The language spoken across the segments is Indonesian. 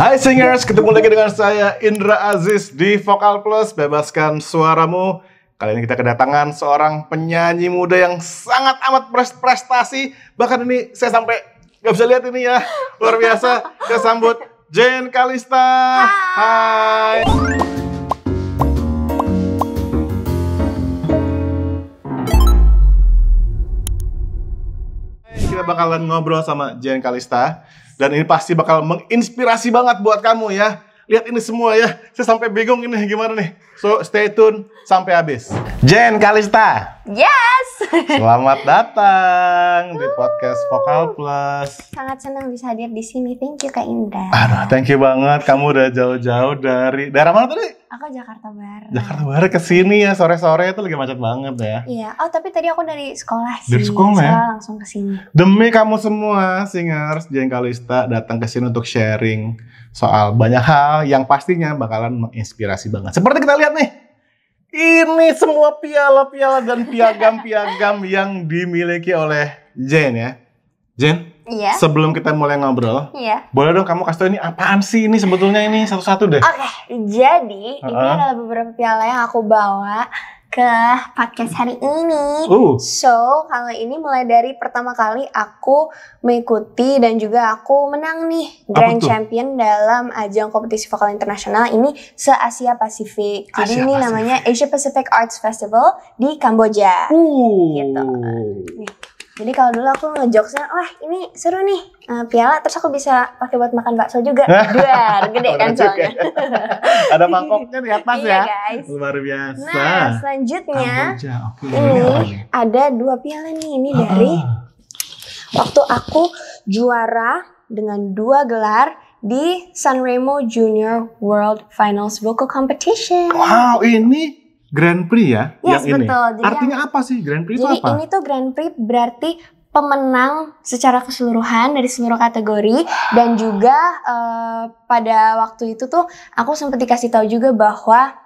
Hai singers, ketemu lagi dengan saya Indra Aziz di Vokal Plus, bebaskan suaramu. Kali ini kita kedatangan seorang penyanyi muda yang sangat amat berprestasi. Bahkan ini saya sampai gak bisa lihat ini ya, luar biasa. Kita sambut Jen Kalista. Hai. Kita bakalan ngobrol sama Jen Kalista. Dan ini pasti bakal menginspirasi banget buat kamu ya. Lihat ini semua ya. Saya sampai bingung ini gimana nih. So stay tune sampai habis. Jen Kalista. Yes. Selamat datang di podcast Vokal Plus. Sangat senang bisa hadir di sini. Thank you Kak Indra. Aduh, thank you banget. Kamu udah jauh-jauh dari daerah mana tadi? Aku Jakarta Barat. Jakarta Barat ke sini ya, sore-sore itu lagi macet banget ya. Iya. Oh, tapi tadi aku dari sekolah sih. Dari sekolah ya? Langsung ke sini. Demi kamu semua singers, Jen Kalista datang ke sini untuk sharing soal banyak hal yang pastinya bakalan menginspirasi banget. Seperti kita lihat nih. Ini semua piala-piala dan piagam-piagam yang dimiliki oleh Jen ya. Jen, iya. Sebelum kita mulai ngobrol, Iya. boleh dong kamu kasih tau ini apaan sih ini sebetulnya ini satu-satu deh. Oke, jadi ini adalah beberapa piala yang aku bawa ke podcast hari ini. So, kalau ini mulai dari pertama kali aku mengikuti dan juga aku menang nih Grand Champion dalam ajang kompetisi vokal internasional ini se-Asia Pasifik. Jadi ini namanya Asia Pacific Arts Festival di Kamboja. Gitu. Nih. Jadi kalau dulu aku ngejokesnya, wah ini seru nih piala, terus aku bisa pakai buat makan bakso juga. Duar, gede kan soalnya. Ada mangkoknya di atas ya. Guys. Luar biasa. Nah, selanjutnya Kamboja. ini ada 2 piala nih. Ini dari waktu aku juara dengan 2 gelar di Sanremo Junior World Finals Vocal Competition. Wow, ini Grand Prix ya? Yes, yang betul. Ini. Artinya apa sih Grand Prix itu apa? Jadi ini tuh Grand Prix berarti pemenang secara keseluruhan dari seluruh kategori. Dan juga pada waktu itu tuh aku sempat dikasih tahu juga bahwa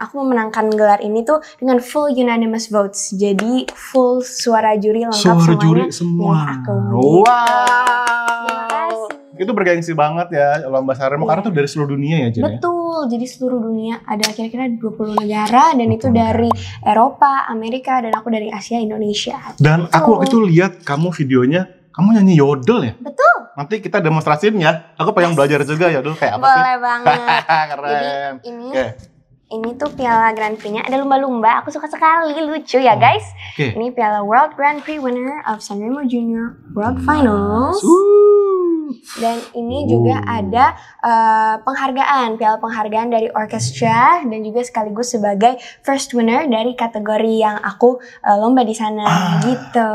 aku memenangkan gelar ini tuh dengan full unanimous votes. Jadi full suara juri lengkap suara semuanya. Juri semua. Aku. Wow. Itu bergengsi banget ya lomba Sanremo karena tuh dari seluruh dunia ya, Jen. Betul, jadi seluruh dunia ada kira-kira 20 negara dan itu dari Eropa, Amerika, dan aku dari Asia, Indonesia. Dan aku waktu itu lihat kamu videonya, kamu nyanyi yodel ya? Betul. Nanti kita demonstrasiin ya. Aku pengen belajar juga yodel kayak apa sih? Boleh banget. Keren. Jadi ini tuh piala Grand Prix-nya, ada lumba-lumba, aku suka sekali, lucu ya guys. Ini piala World Grand Prix winner of Sanremo Junior World Finals. Dan ini juga ada penghargaan, piala penghargaan dari orkestra dan juga sekaligus sebagai first winner dari kategori yang aku lomba di sana gitu.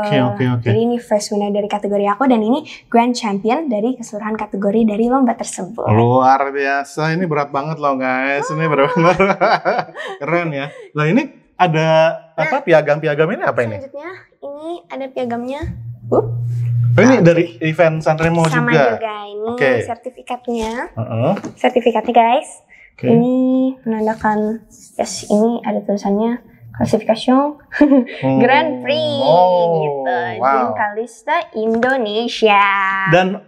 Jadi ini first winner dari kategori aku dan ini grand champion dari keseluruhan kategori dari lomba tersebut. Luar biasa, ini berat banget loh guys, ini benar-benar keren ya. Nah ini ada apa piagam-piagam ini apa ini? Selanjutnya ini ada piagamnya. Ini dari event Sanremo juga? Sama juga, ini sertifikatnya. Sertifikatnya guys. Okay. Ini menandakan, yes, ini ada tulisannya klasifikasi Grand Prix gitu. Jen Kalista Indonesia. Dan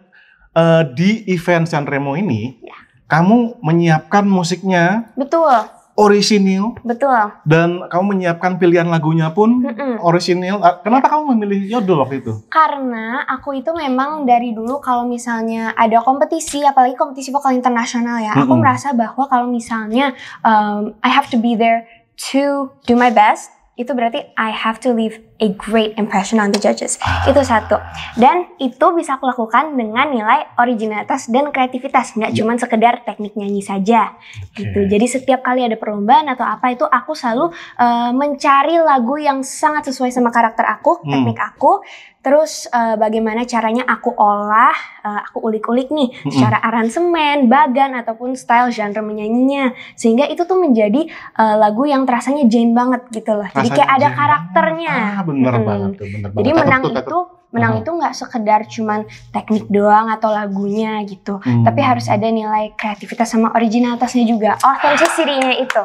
di event Sanremo ini, kamu menyiapkan musiknya. Betul. Orisinil. Betul. Dan kamu menyiapkan pilihan lagunya pun orisinil. Kenapa kamu memilih yodel waktu itu? Karena aku itu memang dari dulu kalau misalnya ada kompetisi, apalagi kompetisi vokal internasional ya, aku merasa bahwa kalau misalnya I have to be there to do my best, itu berarti I have to leave a great impression on the judges. Itu satu. Dan itu bisa aku lakukan dengan nilai originalitas dan kreativitas. Nggak cuma sekedar teknik nyanyi saja. Gitu. Jadi setiap kali ada perlombaan atau apa itu aku selalu mencari lagu yang sangat sesuai sama karakter aku, teknik aku. Terus bagaimana caranya aku olah, aku ulik-ulik nih secara aransemen, bagan, ataupun style genre menyanyinya. Sehingga itu tuh menjadi lagu yang terasanya Jen banget gitu loh. Jadi kayak ada karakternya. Bener banget tuh, bener banget. Jadi menang itu nggak sekedar cuman teknik doang atau lagunya gitu. Tapi harus ada nilai kreativitas sama originalitasnya juga. Authenticity-nya itu.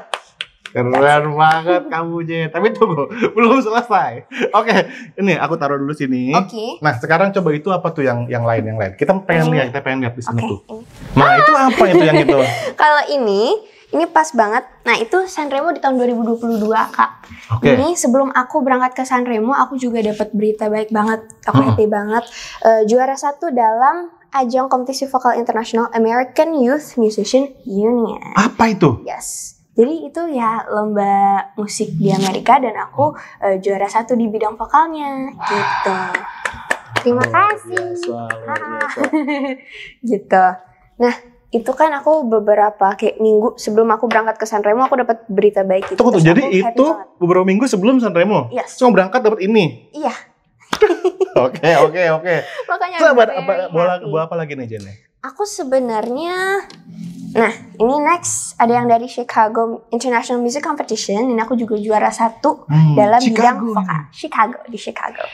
Keren banget kamu, Jen. Tapi tunggu, belum selesai. Oke, ini aku taruh dulu sini. Oke. Nah, sekarang coba itu apa tuh yang lain. Kita pengen lihat di sini tuh. Ini. Nah, itu apa itu yang itu? Kalau ini pas banget. Nah, itu Sanremo di tahun 2022, Kak. Oke. Ini sebelum aku berangkat ke Sanremo, aku juga dapat berita baik banget. Aku happy banget. Juara 1 dalam ajang kompetisi vokal internasional American Youth Musician Union. Apa itu? Yes. Jadi itu ya lomba musik di Amerika dan aku juara 1 di bidang vokalnya gitu. Terima kasih. Luar biasa. Gitu. Nah, itu kan aku beberapa kayak minggu sebelum aku berangkat ke Sanremo aku dapat berita baik itu. Tunggu, Terus jadi aku happy itu banget. beberapa minggu sebelum Sanremo? Yes. Cuma berangkat dapat ini? Iya. Oke. Makanya Terus very happy. bola apa lagi nih, Jen? Aku sebenarnya, nah ini next ada yang dari Chicago International Music Competition. Ini aku juga juara 1 dalam bidang vokal. Di Chicago.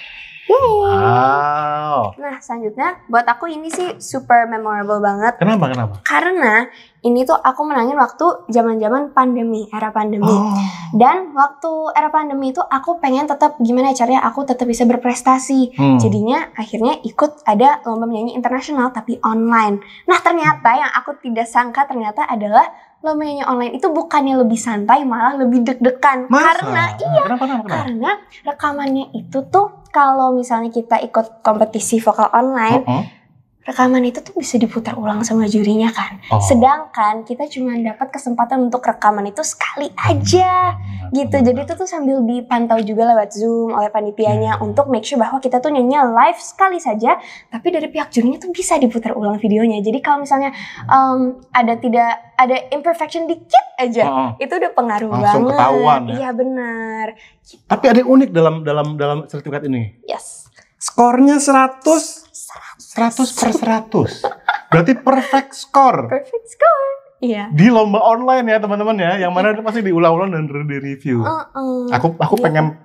Yay. Wow. Nah selanjutnya buat aku ini sih super memorable banget. Kenapa? Karena ini tuh aku menangin waktu zaman-zaman pandemi, era pandemi. Dan waktu era pandemi itu aku pengen tetap gimana caranya aku tetap bisa berprestasi. Jadinya akhirnya ikut ada lomba menyanyi internasional tapi online. Nah ternyata yang aku tidak sangka ternyata adalah lomba menyanyi online itu bukannya lebih santai, malah lebih deg-degan. Masa? Kenapa? Karena rekamannya itu tuh kalau misalnya kita ikut kompetisi vokal online, rekaman itu tuh bisa diputar ulang sama jurinya kan. Sedangkan kita cuma dapat kesempatan untuk rekaman itu sekali aja gitu. Jadi itu tuh sambil dipantau juga lewat Zoom oleh panitianya untuk make sure bahwa kita tuh nyanyi live sekali saja, tapi dari pihak jurinya tuh bisa diputar ulang videonya. Jadi kalau misalnya ada imperfection dikit aja, itu udah pengaruh langsung banget. Ketahuan ya. Iya benar. Gitu. Tapi ada yang unik dalam sertifikat ini. Yes. Skornya 100/100. Berarti perfect score. Perfect score. Iya. Di lomba online ya teman-teman ya, yang mana itu pasti diulang-ulang dan di-review. Aku pengen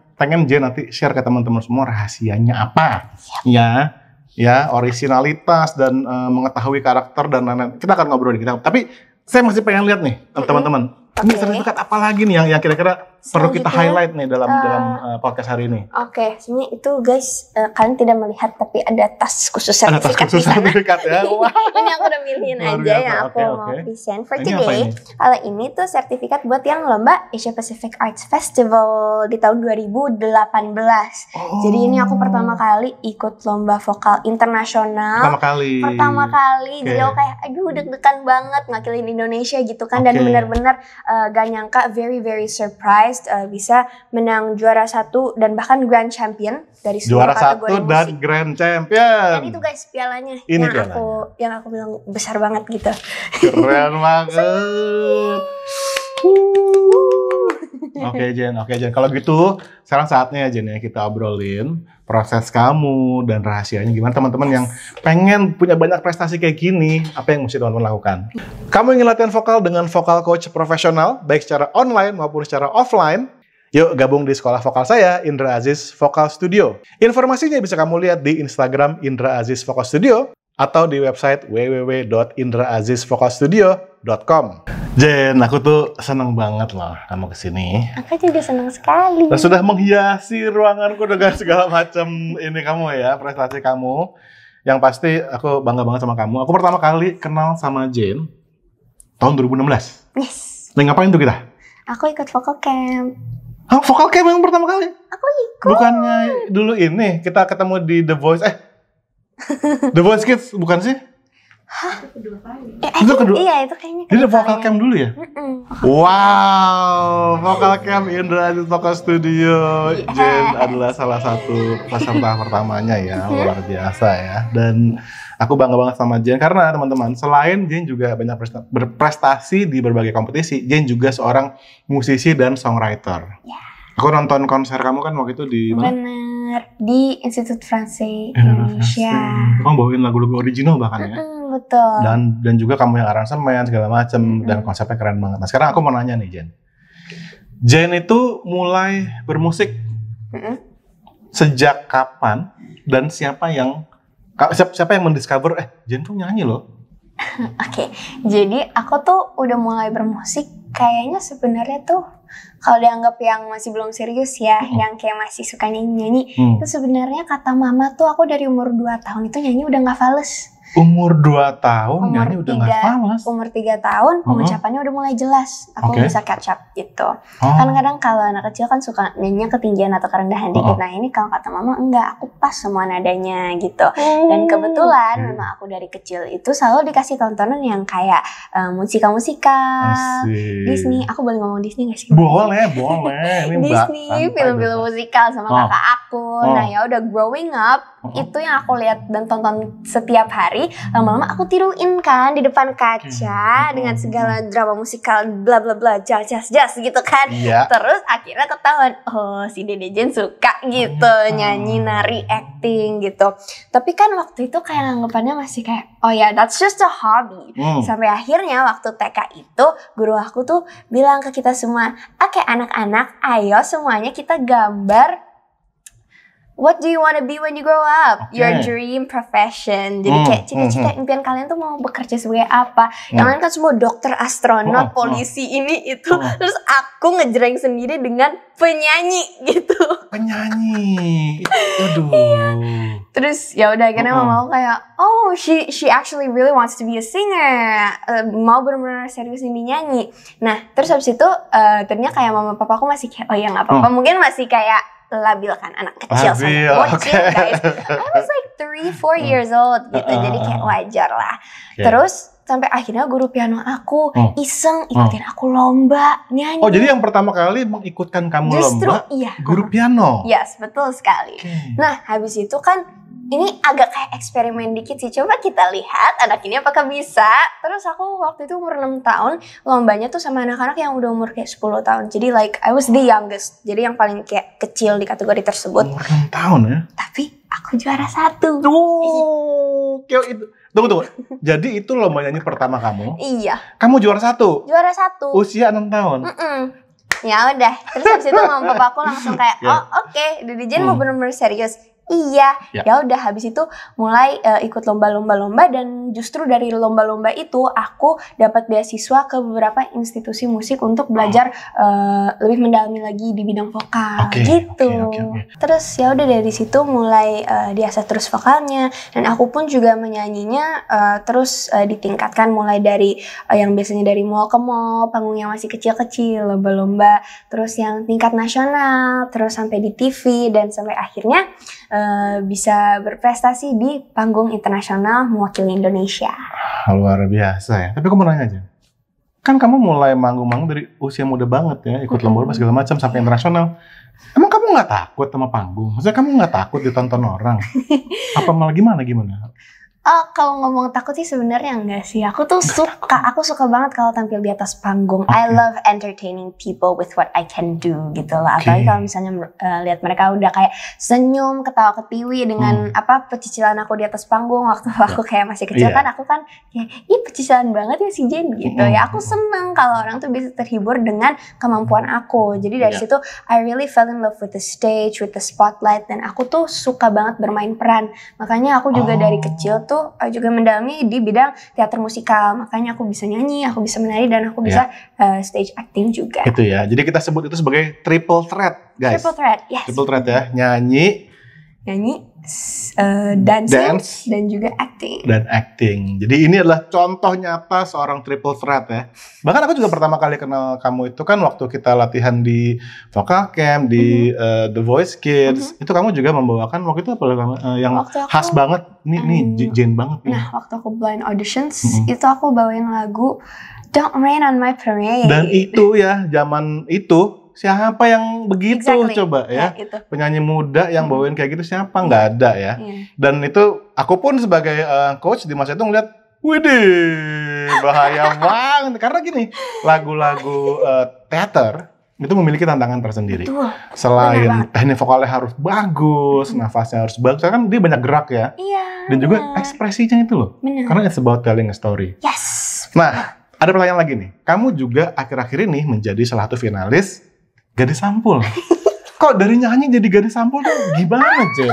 Jen nanti share ke teman-teman semua rahasianya apa. Ya, originalitas dan mengetahui karakter dan lain-lain. Kita akan ngobrol di kita. Tapi saya masih pengen lihat nih teman-teman. Ini sertifikat apa lagi nih yang kira-kira perlu kita highlight nih dalam podcast hari ini? Oke, sebenarnya itu guys, kalian tidak melihat tapi ada tas khusus Ada sertifikat tas khusus sertifikat ya. Wow. Ini aku udah milihin Luar aja biasa. yang aku Oke. mau present for Ini apa today. ini? Kalau ini tuh sertifikat buat yang lomba Asia Pacific Arts Festival di tahun 2018. Jadi ini aku pertama kali ikut lomba vokal internasional. Pertama kali. Jadi aku kayak aduh deg-degan banget ngakilin Indonesia gitu kan. Dan benar-benar gak nyangka, very surprised bisa menang juara 1 dan bahkan grand champion dari semua kategori musik. Dan grand champion. Dan itu guys pialanya Ini yang aku bilang besar banget gitu. Keren banget. Oke Jen. Kalau gitu sekarang saatnya ya Jen ya kita obrolin proses kamu dan rahasianya gimana teman-teman yang pengen punya banyak prestasi kayak gini, apa yang mesti teman-teman lakukan. Kamu ingin latihan vokal dengan vokal coach profesional baik secara online maupun secara offline? Yuk gabung di sekolah vokal saya, Indra Aziz Vokal Studio. Informasinya bisa kamu lihat di Instagram Indra Aziz Vokal Studio atau di website www.indraazizvokalstudio.com. Jen, aku tuh seneng banget loh kamu kesini. Aku juga senang sekali. Dan sudah menghiasi ruanganku dengan segala macam ini kamu ya, prestasi kamu. Yang pasti aku bangga banget sama kamu. Aku pertama kali kenal sama Jen tahun 2016. Yes. Nah, ngapain tuh kita? Aku ikut vokal camp. Hah, vokal camp yang pertama kali? Aku ikut. Bukannya dulu ini kita ketemu di The Voice, The Voice Kids bukan sih? Itu kedua. Iya, itu kayaknya. Jadi vokal camp dulu ya? Wow, vokal camp Indra Aziz Vokal Studio. Jen adalah salah satu peserta pertamanya ya, luar biasa ya. Dan aku bangga banget sama Jen karena teman-teman, selain Jen juga banyak berprestasi di berbagai kompetisi, Jen juga seorang musisi dan songwriter. Aku nonton konser kamu kan waktu itu di mana? Bener, di Institut Français Indonesia. Kamu bawain lagu-lagu original bahkan ya? Betul. Dan juga kamu yang aransemen segala macem dan konsepnya keren banget. Nah sekarang aku mau nanya nih Jen. Jen itu mulai bermusik sejak kapan dan siapa yang mendiscover Jen tuh nyanyi loh? Oke, jadi aku tuh udah mulai bermusik Kayaknya sebenarnya tuh kalau dianggap yang masih belum serius ya, yang kayak masih suka nyanyi-nyanyi, itu sebenarnya kata mama tuh aku dari umur 2 tahun itu nyanyi udah nggak fales. Umur 2 tahun nyanyi udah nggak fales. Umur 3 tahun pengucapannya udah mulai jelas. Aku bisa catch up gitu. Kan kadang kalau anak kecil kan suka nyanyinya ketinggian atau kerendahan dikit. Nah ini kalau kata mama enggak, aku pas semua nadanya gitu. Dan kebetulan memang aku dari kecil itu selalu dikasih tontonan yang kayak musika-musika Disney. Aku boleh ngomong Disney gak sih? Boleh. Ini Disney, film-film musikal sama kakak aku. Nah ya udah growing up itu yang aku lihat dan tonton setiap hari. Lama-lama aku tiruin kan di depan kaca dengan segala drama musikal bla bla bla jas gitu kan. Terus akhirnya ketahuan, oh si Dede Jen suka gitu nyanyi, nari, acting gitu. Tapi kan waktu itu kayak anggapannya masih kayak oh ya that's just a hobby. Sampai akhirnya waktu TK itu guru aku tuh bilang ke kita semua, oke anak-anak ayo semuanya kita gambar what do you want to be when you grow up? Your dream profession. Jadi kayak cita-cita impian kalian tuh mau bekerja sebagai apa? Yang lain kan semua dokter, astronot, polisi ini itu. Terus aku ngejreng sendiri dengan penyanyi gitu. Penyanyi. Aduh. Terus ya udah akhirnya mama aku kayak oh she actually really wants to be a singer. Mau benar-benar serius ini nyanyi. Nah, terus habis itu ternyata kayak mama papa aku masih kayak oh ya enggak apa-apa. Mungkin masih kayak labil kan anak kecil sama bocil guys. I was like 3-4 years old gitu. Jadi kayak wajar lah. Terus sampai akhirnya guru piano aku iseng ikutin aku lomba nyanyi. Oh jadi yang pertama kali mengikutkan kamu lomba guru piano? Yes, betul sekali. Nah habis itu kan ini agak kayak eksperimen dikit sih. Coba kita lihat anak ini apakah bisa. Terus aku waktu itu umur 6 tahun. Lombanya tuh sama anak-anak yang udah umur kayak 10 tahun. Jadi like I was the youngest. Jadi yang paling kayak kecil di kategori tersebut. Umur 6 tahun ya? Tapi aku juara 1. Tunggu. Jadi itu lomba nyanyi pertama kamu? Iya. Kamu juara 1? Juara 1. Usia 6 tahun? Ya udah. Terus habis itu mama papa aku langsung kayak oh oke, Dede Jen mau bener-bener serius. Iya, ya udah habis itu mulai ikut lomba-lomba dan justru dari lomba-lomba itu aku dapat beasiswa ke beberapa institusi musik untuk belajar lebih mendalami lagi di bidang vokal gitu. Terus ya udah dari situ mulai diasah terus vokalnya dan aku pun juga menyanyinya terus ditingkatkan mulai dari yang biasanya dari mall ke mall, panggung yang masih kecil-kecil, lomba-lomba, terus yang tingkat nasional, terus sampai di TV dan sampai akhirnya bisa berprestasi di panggung internasional mewakili Indonesia. Luar biasa ya. Tapi aku mau nanya aja. Kan kamu mulai manggung-manggung dari usia muda banget ya, ikut lomba segala macam sampai internasional. Emang kamu nggak takut sama panggung? Maksudnya kamu nggak takut ditonton orang? Apa malah gimana? Kalau ngomong takut sih sebenarnya enggak sih. Aku suka banget kalau tampil di atas panggung. I love entertaining people with what I can do gitu lah. Apalagi kalau misalnya lihat mereka udah kayak senyum, ketawa ketiwi dengan pecicilan aku di atas panggung waktu aku kayak masih kecil kan aku kan kayak pecicilan banget ya si Jen gitu ya. Aku seneng kalau orang tuh bisa terhibur dengan kemampuan aku. Jadi dari situ I really fell in love with the stage, with the spotlight dan aku tuh suka banget bermain peran. Makanya aku juga dari kecil tuh juga mendalami di bidang teater musikal. Makanya aku bisa nyanyi, aku bisa menari, dan aku bisa stage acting juga. Itu ya. Jadi kita sebut itu sebagai triple threat, guys. Triple threat, yes. Triple threat ya. Nyanyi, dance, dan juga acting. Jadi ini adalah contoh nyata seorang triple threat ya. Bahkan aku juga pertama kali kenal kamu itu kan waktu kita latihan di Vocal Camp, di The Voice Kids. Itu kamu juga membawakan waktu itu apa yang khas banget. Nih Jen banget. Nah, waktu aku blind auditions, itu aku bawain lagu Don't Rain on My Parade. Dan itu ya, zaman itu siapa yang begitu coba ya, penyanyi muda yang bawain kayak gitu siapa, nggak ada ya. Dan itu aku pun sebagai coach di masa itu ngeliat, widih bahaya banget karena gini, lagu-lagu teater itu memiliki tantangan tersendiri. Selain teknik vokalnya harus bagus, nafasnya harus bagus, kan dia banyak gerak ya. Dan juga ekspresinya itu loh, karena it's about telling a story. Nah, ada pertanyaan lagi nih, kamu juga akhir-akhir ini menjadi salah satu finalis Gadis Sampul. Kok dari nyanyi jadi Gadis Sampul tuh gimana, Jen?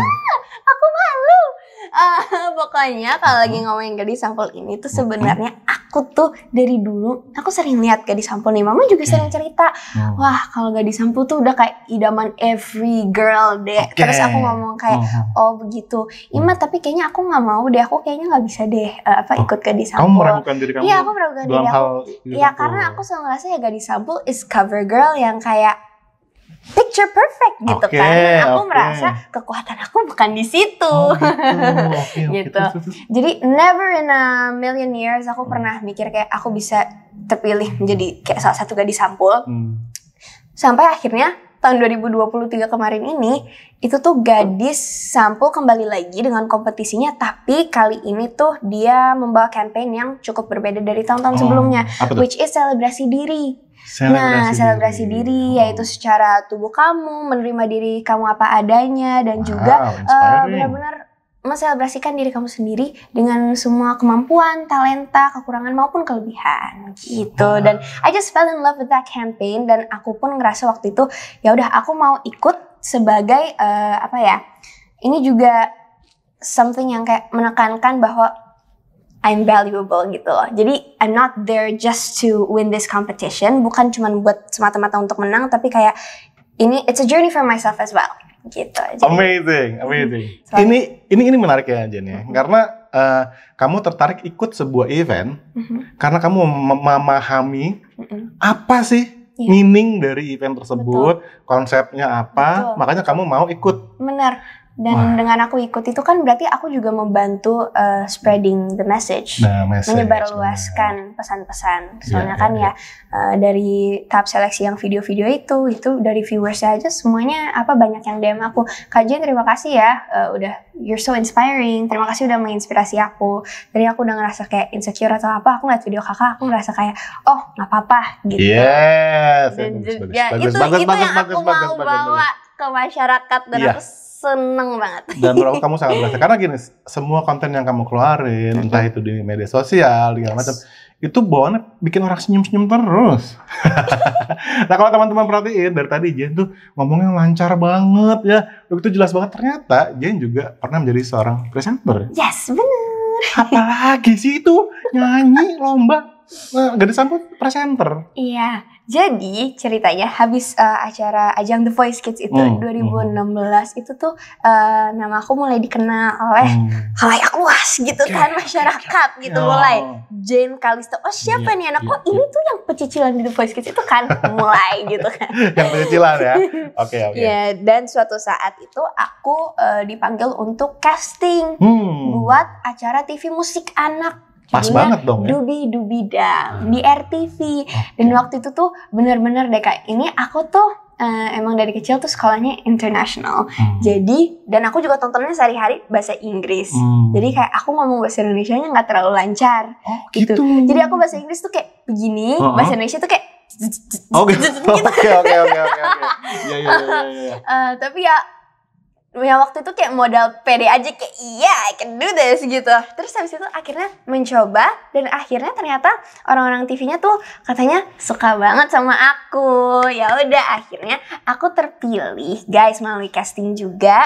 Aku malu. Pokoknya kalau lagi ngomongin gadis sampul ini tuh sebenarnya aku tuh dari dulu aku sering lihat gadis sampul nih. Mama juga sering cerita, wah kalau gadis sampul tuh udah kayak idaman every girl deh. Terus aku ngomong kayak, oh begitu. Ima tapi kayaknya aku nggak mau deh. Aku kayaknya nggak bisa deh ikut gadis sampul. Kamu meragukan diri kamu? Iya, aku meragukan diri aku. Iya, karena aku selalu ngerasa ya gadis sampul is cover girl yang kayak picture perfect gitu kan. Aku merasa kekuatan aku bukan di situ. Gitu. Jadi never in a million years aku pernah mikir kayak aku bisa terpilih menjadi kayak salah satu gadis sampul. Sampai akhirnya tahun 2023 kemarin ini itu tuh gadis sampul kembali lagi dengan kompetisinya, tapi kali ini tuh dia membawa campaign yang cukup berbeda dari tahun-tahun sebelumnya, which is selebrasi diri. Selebrasi diri yaitu secara tubuh kamu, menerima diri kamu apa adanya, dan juga benar-benar menselebrasikan diri kamu sendiri dengan semua kemampuan, talenta, kekurangan maupun kelebihan gitu. Dan I just fell in love with that campaign, dan aku pun ngerasa waktu itu ya udah aku mau ikut sebagai ini juga something yang kayak menekankan bahwa I'm valuable gitu loh. Jadi I'm not there just to win this competition, bukan cuma buat semata-mata untuk menang, tapi kayak it's a journey for myself as well. Gitu. Jadi, amazing. Ini menarik ya Jen ya, karena kamu tertarik ikut sebuah event karena kamu memahami apa sih meaning dari event tersebut, konsepnya apa, makanya kamu mau ikut. Benar. Dan dengan aku ikut itu kan berarti aku juga membantu spreading the message, menyebarluaskan pesan-pesan. Soalnya dari tahap seleksi yang video-video itu dari viewers aja semuanya banyak yang DM aku, Kak Jen terima kasih ya, you're so inspiring, terima kasih udah menginspirasi aku. Dari aku udah ngerasa kayak insecure atau apa, aku ngeliat video kakak, aku ngerasa kayak oh nggak apa-apa gitu. Yes. Itu yang aku mau bawa ke masyarakat, dan aku seneng banget. Dan menurut kamu sangat berhasil karena gini, semua konten yang kamu keluarin, entah itu di media sosial, segala macam, itu bawaannya bikin orang senyum-senyum terus. Nah kalau teman-teman perhatiin dari tadi Jen tuh ngomongnya lancar banget ya, begitu jelas banget. Ternyata Jen juga pernah menjadi seorang presenter. Yes, bener. Apalagi sih itu nyanyi lomba. Gadis sampul presenter. Iya, jadi ceritanya habis acara ajang The Voice Kids itu 2016 itu tuh nama aku mulai dikenal oleh khalayak luas gitu kan, masyarakat gitu mulai Jane Kalisto. Oh siapa nih anak? Oh ini tuh yang pecicilan di The Voice Kids itu kan, mulai gitu kan. Yang pecicilan ya. Oke. Ya, dan suatu saat itu aku dipanggil untuk casting buat acara TV musik anak. Pas banget dong ya. Dubi Dang di RTV. Dan waktu itu tuh benar-benar deh Kak, ini aku tuh emang dari kecil tuh sekolahnya international. Jadi, dan aku juga tontonnya sehari-hari bahasa Inggris. Jadi kayak aku ngomong bahasa Indonesianya nggak terlalu lancar gitu. Jadi aku bahasa Inggris tuh kayak begini, bahasa Indonesia tuh kayak Oke. Iya. Tapi ya waktu itu kayak modal pede aja, kayak I can do this gitu. Terus habis itu akhirnya mencoba, dan akhirnya ternyata orang-orang TV-nya tuh katanya suka banget sama aku. Ya udah akhirnya aku terpilih guys melalui casting juga.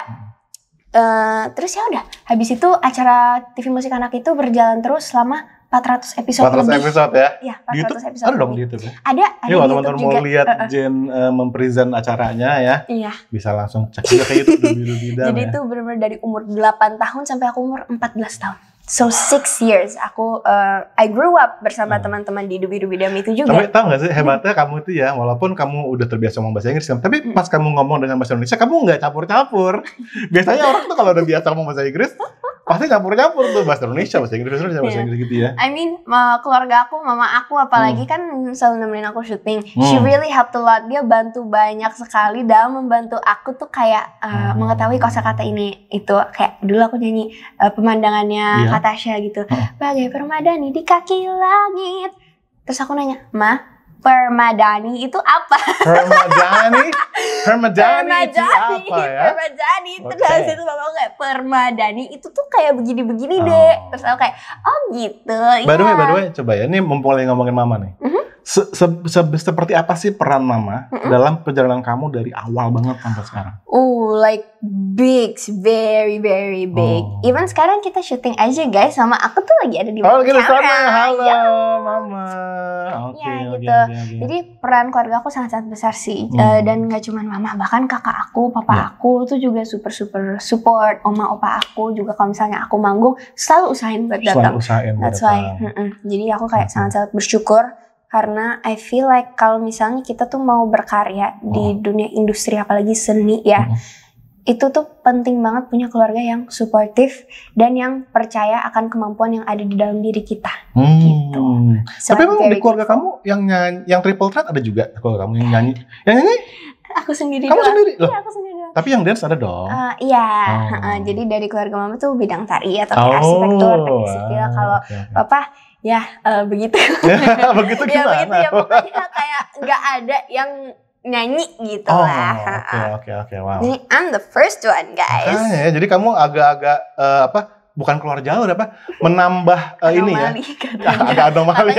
Terus ya udah habis itu acara TV musik anak itu berjalan terus selama 400 episode 400 lebih. episode ya? Iya, 400 episode. Ada dong di YouTube ya? Ada di YouTube teman-teman juga. mau lihat Jen mempresent acaranya ya. Iya. Bisa langsung cek juga ke YouTube Dubi Dang. Jadi itu benar-benar dari umur 8 tahun sampai aku umur 14 tahun. So 6 years aku I grew up bersama teman-teman di Dubi Dam itu juga. Tapi tahu nggak sih hebatnya kamu itu ya, walaupun kamu udah terbiasa ngomong bahasa Inggris kan, tapi pas kamu ngomong dengan bahasa Indonesia kamu nggak campur-campur. Biasanya orang tuh kalau udah biasa ngomong bahasa Inggris pasti campur-campur tuh bahasa Indonesia bahasa Inggris gitu ya. I mean keluarga aku, mama aku apalagi kan selalu nemenin aku syuting. She really helped a lot. Dia bantu banyak sekali dalam membantu aku tuh kayak mengetahui kosakata ini itu. Kayak dulu aku nyanyi pemandangannya Tasya gitu. Bagai permadani di kaki langit. Terus aku nanya, "Ma, permadani itu apa?" Permadani itu apa ya? Permadani. Terus habis itu bapak kayak permadani itu tuh kayak begini-begini deh. Terus aku kayak, oh gitu. By the way, coba ya, ini mumpung lagi ngomongin mama nih. seperti apa sih peran mama dalam perjalanan kamu dari awal banget sampai sekarang? Like big, very very big. Even sekarang kita syuting aja guys, sama aku tuh lagi ada di gitu kamera. sama. Halo mama. Oke. Jadi peran keluarga aku sangat besar sih. Dan gak cuma mama, bahkan kakak aku, papa aku tuh juga super support. Oma opa aku juga kalau misalnya aku manggung selalu usahain buat datang. That's why. Jadi aku kayak sangat bersyukur. Karena I feel like kalau misalnya kita tuh mau berkarya di dunia industri apalagi seni ya, itu tuh penting banget punya keluarga yang suportif dan yang percaya akan kemampuan yang ada di dalam diri kita. Gitu. So tapi emang di keluarga kamu yang triple threat ada juga keluarga kamu yang nyanyi? Yang nyanyi? Aku sendiri. Kamu sendiri? Iya, aku sendiri. Tapi yang dance ada dong? Iya. Jadi dari keluarga mama tuh bidang tari atau arsitektur, teknik sipil. Kalau papa ya begitu. Begitu gimana? Ya begitu ya, pokoknya kayak nggak ada yang nyanyi gitu lah. Oke, wow. Jadi I'm the first one guys. Makanya, jadi kamu agak-agak bukan keluar jalur menambah ini ya. Agak anomali.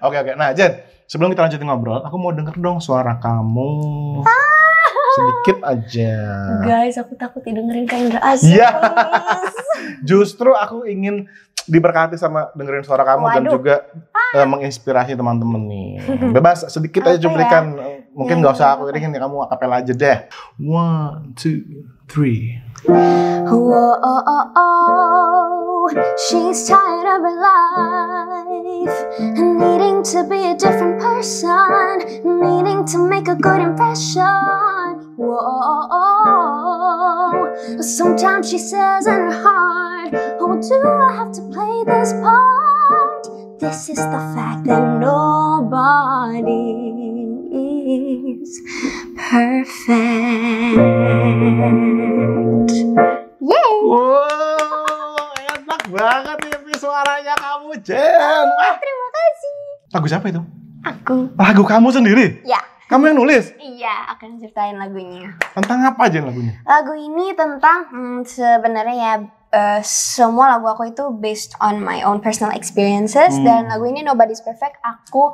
Oke. Nah Jen, sebelum kita lanjutin ngobrol, aku mau denger dong suara kamu. Sedikit aja. Guys, aku takut didengerin Kak Indra Aziz. Justru aku ingin diberkati sama dengerin suara kamu. Dan juga menginspirasi teman-teman nih. Bebas, sedikit aja cuplikan. Mungkin gak usah aku iringin, kamu akapela aja deh. 1, 2, 3. She's tired of her life, needing to be a different person, needing to make a good impression. Whoa, sometimes she says in her heart, oh, do I have to play this part? This is the fact that nobody is perfect. Yay! Wow, enak banget nih suaranya kamu, Jen. Terima kasih. Lagu siapa itu? Aku. Lagu kamu sendiri? Ya. Kamu yang nulis? Iya, akan ceritain lagunya. Tentang apa aja lagunya? Lagu ini tentang sebenarnya ya semua lagu aku itu based on my own personal experiences. Dan lagu ini Nobody's Perfect aku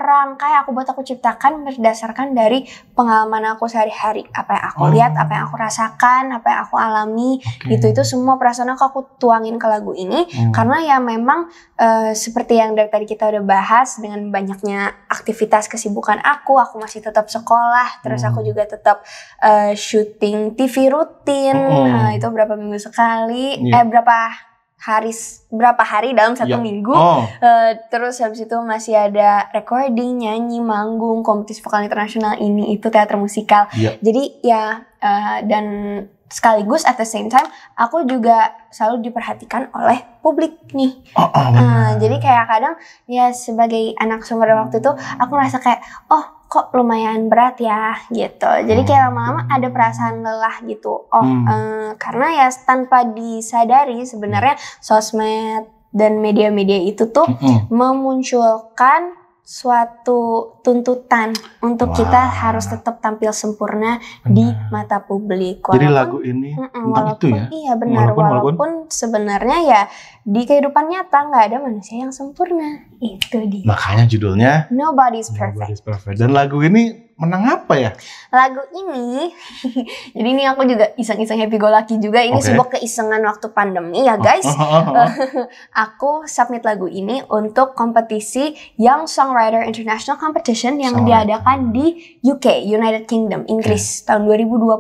rangkai, aku ciptakan berdasarkan dari pengalaman aku sehari-hari. Apa yang aku lihat, apa yang aku rasakan, apa yang aku alami, itu semua perasaan aku tuangin ke lagu ini. Karena ya memang seperti yang dari tadi kita udah bahas, dengan banyaknya aktivitas kesibukan aku masih tetap sekolah, terus aku juga tetap syuting TV rutin, itu berapa minggu sekali. Berapa hari dalam satu minggu. Terus habis itu masih ada recording, nyanyi, manggung, kompetisi vokal internasional ini itu teater musikal. Jadi ya dan sekaligus at the same time aku juga selalu diperhatikan oleh publik nih. Jadi kayak kadang ya sebagai anak sumber waktu itu aku ngerasa kayak kok lumayan berat ya gitu. Jadi kayak lama-lama ada perasaan lelah gitu. Karena ya tanpa disadari sebenarnya sosmed dan media-media itu tuh memunculkan suatu tuntutan untuk kita harus tetap tampil sempurna di mata publik. Jadi lagu ini tentang itu ya? Iya benar, walaupun sebenarnya ya di kehidupan nyata nggak ada manusia yang sempurna. Itu dia. Makanya judulnya Nobody's Perfect. Dan lagu ini menang apa ya? Lagu ini, jadi ini aku juga iseng-iseng happy go lucky juga. Ini sebuah keisengan waktu pandemi ya guys. Aku submit lagu ini untuk kompetisi Young Songwriter International Competition yang diadakan di UK, United Kingdom, Inggris tahun 2020.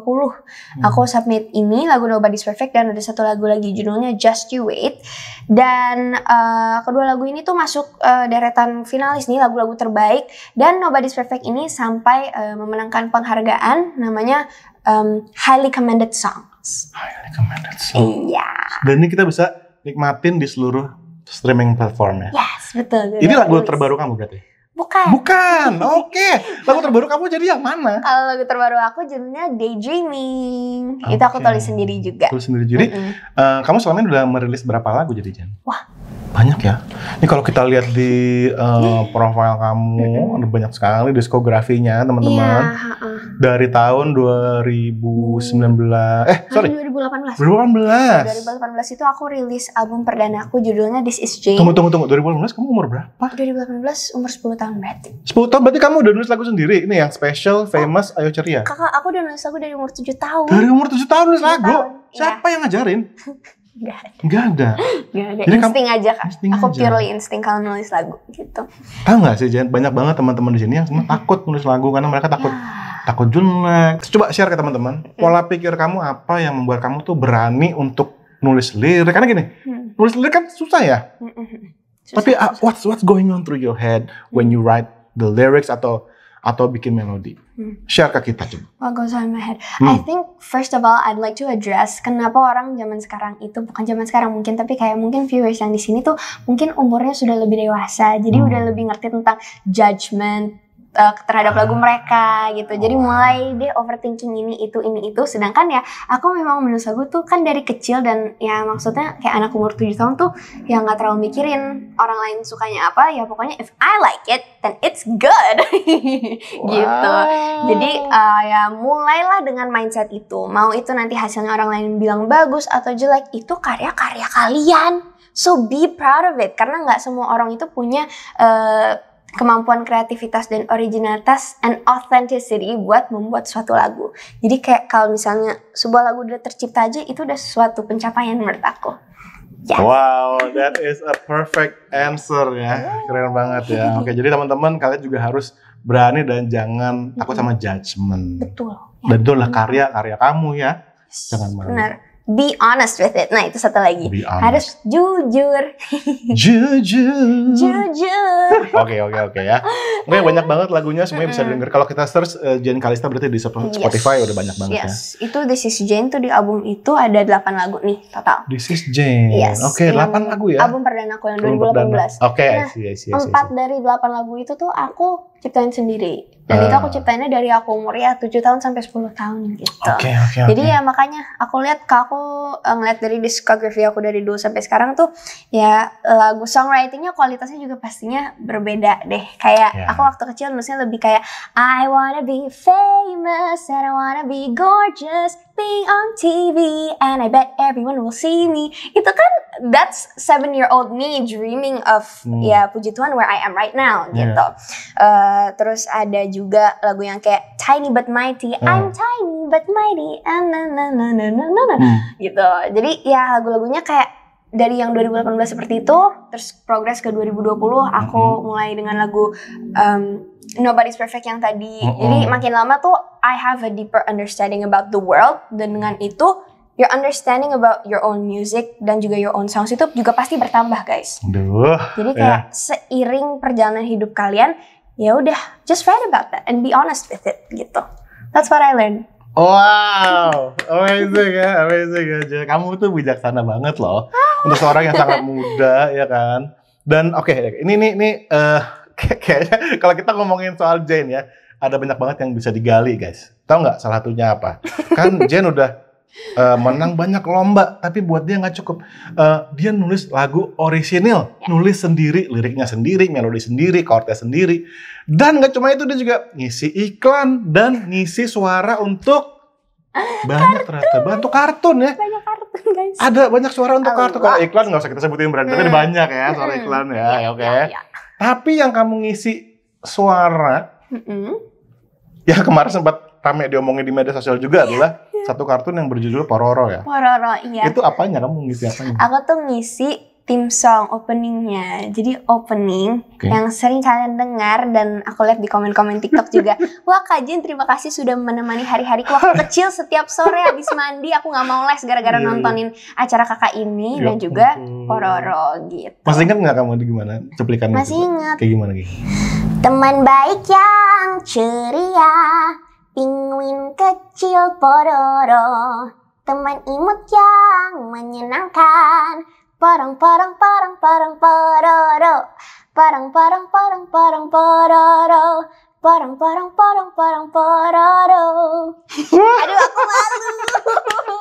Aku submit ini lagu Nobody's Perfect dan ada satu lagu lagi judulnya Just You Wait. Dan kedua lagu ini tuh masuk deretan finalis nih lagu-lagu terbaik, dan Nobody's Perfect ini sampai memenangkan penghargaan namanya Highly Commended Songs. Highly Commended Songs. Iya. Dan ini kita bisa nikmatin di seluruh streaming platform ya. Yes, betul. Ini lagu terbaru kamu berarti? Bukan. Oke. Lagu terbaru kamu jadi yang mana? Kalau lagu terbaru aku judulnya Daydreaming. Itu aku tulis sendiri juga. Tulis sendiri. Jadi kamu selama ini udah merilis berapa lagu jadi Jen? Wah, banyak ya. Ini kalau kita lihat di profil kamu ada banyak sekali diskografinya teman-teman. Dari tahun 2019, sorry. 2018. 2018. 2018 itu aku rilis album perdana aku, judulnya This Is Jane. Tunggu. 2018 kamu umur berapa? 2018 umur 10 tahun berarti. 10 tahun berarti kamu udah nulis lagu sendiri? Ini yang special, famous, ayo ceria? Kakak, aku udah nulis lagu dari umur 7 tahun. Dari umur 7 tahun nulis 7 lagu? tahun, Siapa yang ngajarin? Gak ada. Jadi Insting aja Kak. Aku aja. purely insting kalau nulis lagu gitu. Tahu nggak sih Jen, banyak banget teman-teman di sini yang semua takut nulis lagu karena mereka takut jelek. Coba share ke teman-teman, pola pikir kamu apa yang membuat kamu tuh berani untuk nulis lirik? Karena gini, nulis lirik kan susah ya. Tapi what's going on through your head when you write the lyrics atau bikin melodi? Share ke kita coba. What goes on in my head? I think first of all I'd like to address kenapa orang zaman sekarang itu, bukan zaman sekarang mungkin, tapi kayak mungkin viewers yang di sini tuh mungkin umurnya sudah lebih dewasa, jadi udah lebih ngerti tentang judgment terhadap lagu mereka gitu. Jadi mulai deh overthinking ini itu. Sedangkan ya aku memang menulis lagu tuh kan dari kecil, dan ya maksudnya kayak anak umur 7 tahun tuh ya gak terlalu mikirin orang lain sukanya apa. Ya pokoknya if I like it then it's good. Gitu. Jadi ya mulailah dengan mindset itu. Mau itu nanti hasilnya orang lain bilang bagus atau jelek, itu karya-karya kalian. So be proud of it. Karena gak semua orang itu punya kemampuan kreativitas dan originalitas and authenticity buat membuat suatu lagu. Jadi kayak kalau misalnya sebuah lagu udah tercipta aja, itu udah suatu pencapaian menurut aku. Yes. Wow, that is a perfect answer ya. Keren banget ya. Oke, jadi teman-teman kalian juga harus berani dan jangan takut sama judgment. Betul. Dan itu adalah karya kamu ya. Jangan malu. Benar. Be honest with it. Nah, itu satu lagi. Harus jujur. Jujur. Oke ya. Oke, banyak banget lagunya, semuanya bisa denger. Kalau kita search Jane Kalista berarti di Spotify udah banyak banget ya. Itu This Is Jane tuh di album itu ada 8 lagu nih total. This Is Jane. Oke, 8 lagu ya. Album perdana aku yang 2018. Oke, nah, 4 dari 8 lagu itu tuh aku ciptain sendiri. Dan itu aku ciptainnya dari aku umur ya 7 tahun sampai 10 tahun gitu. Oke. Jadi ya makanya aku lihat, ngeliat dari discography aku dari dulu sampai sekarang tuh ya lagu songwritingnya kualitasnya juga pastinya berbeda deh. Kayak aku waktu kecil maksudnya lebih kayak I wanna be famous and I wanna be gorgeous, being on TV and I bet everyone will see me. Itu kan that's 7-year-old me dreaming of ya puji Tuhan where I am right now gitu. Terus ada juga lagu yang kayak Tiny But Mighty, I'm tiny but mighty, gitu. Jadi ya lagu-lagunya kayak dari yang 2018 seperti itu, terus progres ke 2020 aku mulai dengan lagu Nobody's Perfect yang tadi. Jadi makin lama tuh I have a deeper understanding about the world, dan dengan itu your understanding about your own music dan juga your own songs itu juga pasti bertambah, guys. Jadi kayak seiring perjalanan hidup kalian, ya udah, just write about that and be honest with it gitu. That's what I learned. Wow, amazing ya. Kamu tuh bijaksana banget loh untuk seorang yang sangat muda ya kan. Dan oke, ini kayaknya kalau kita ngomongin soal Jane ya, ada banyak banget yang bisa digali, guys. Tahu nggak salah satunya apa? Kan Jane udah menang banyak lomba, tapi buat dia nggak cukup. Dia nulis lagu orisinil, nulis sendiri, liriknya sendiri, melodi sendiri, chordnya sendiri. Dan nggak cuma itu, dia juga ngisi iklan dan ngisi suara untuk banyak kartun ya. Banyak kartun, guys. Ada banyak suara untuk kartun. Kalau iklan nggak usah kita sebutin brand, tapi banyak ya suara iklan ya. Oke. Tapi yang kamu ngisi suara, ya kemarin sempat rame diomongin di media sosial juga adalah satu kartun yang berjudul Pororo ya. Pororo, iya. Itu apanya? Kamu ngisi apanya? Aku tuh ngisi theme song openingnya. Jadi opening yang sering kalian dengar dan aku lihat di komen-komen TikTok juga. Wah, Kak Jen, terima kasih sudah menemani hari-hariku waktu kecil. Setiap sore habis mandi aku nggak mau les gara-gara nontonin acara kakak ini dan juga Pororo gitu. Masih ingat nggak kamu di gimana cuplikan? Masih ingat. Kayak gimana gitu? Teman baik yang ceria, pinguin kecil Pororo, teman imut yang menyenangkan. Parang Pororo, parang Pororo, parang Pororo. Aduh, aku malu.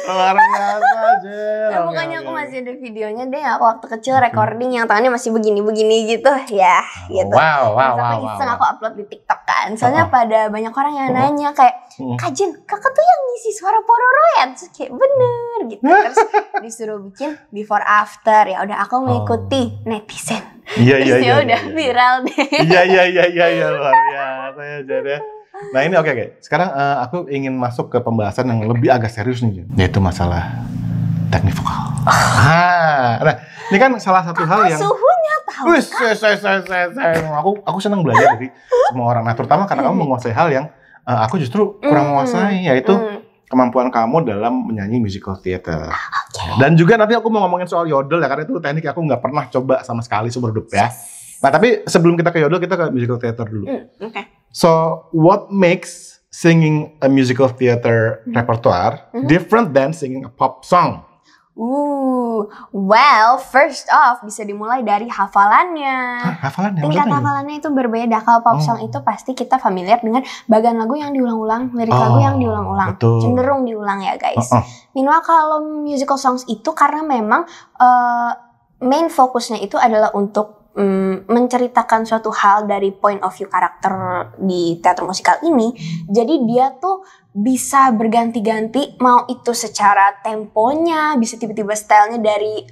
Luar biasa aja. Nah, pokoknya aku masih ada videonya deh, aku waktu kecil recording yang tangannya masih begini-begini gitu ya, gitu. Wow. Aku iseng aku upload di TikTok kan. Soalnya pada banyak orang yang nanya kayak, Kak Jen, kakak tuh yang ngisi suara Pororo ya? Terus kayak bener gitu. Terus disuruh bikin before after, ya udah aku mengikuti netizen. Iya. Ya udah viral deh. Iya, luar biasa ya jadi. Nah ini oke. Sekarang aku ingin masuk ke pembahasan yang lebih agak serius nih, yaitu masalah teknik vokal. Nah ini kan salah satu hal yang suhunya tahu. Aku senang belajar dari semua orang. Nah terutama karena kamu menguasai hal yang aku justru kurang menguasai, yaitu kemampuan kamu dalam menyanyi musical theater. Dan juga nanti aku mau ngomongin soal yodel ya, karena itu teknik aku nggak pernah coba sama sekali seumur hidup ya. Nah tapi sebelum kita ke yodel, kita ke musical theater dulu. So what makes singing a musical theater repertoire different than singing a pop song? Well, first off bisa dimulai dari hafalannya. Hafalannya? Tingkat hafalannya itu berbeda. Kalau pop song itu pasti kita familiar dengan bagian lagu yang diulang-ulang, lirik lagu yang diulang-ulang, cenderung diulang ya guys. Minimal kalau musical songs itu karena memang main fokusnya itu adalah untuk menceritakan suatu hal dari point of view karakter di teater musikal ini. Jadi dia tuh bisa berganti-ganti, mau itu secara temponya, bisa tiba-tiba stylenya dari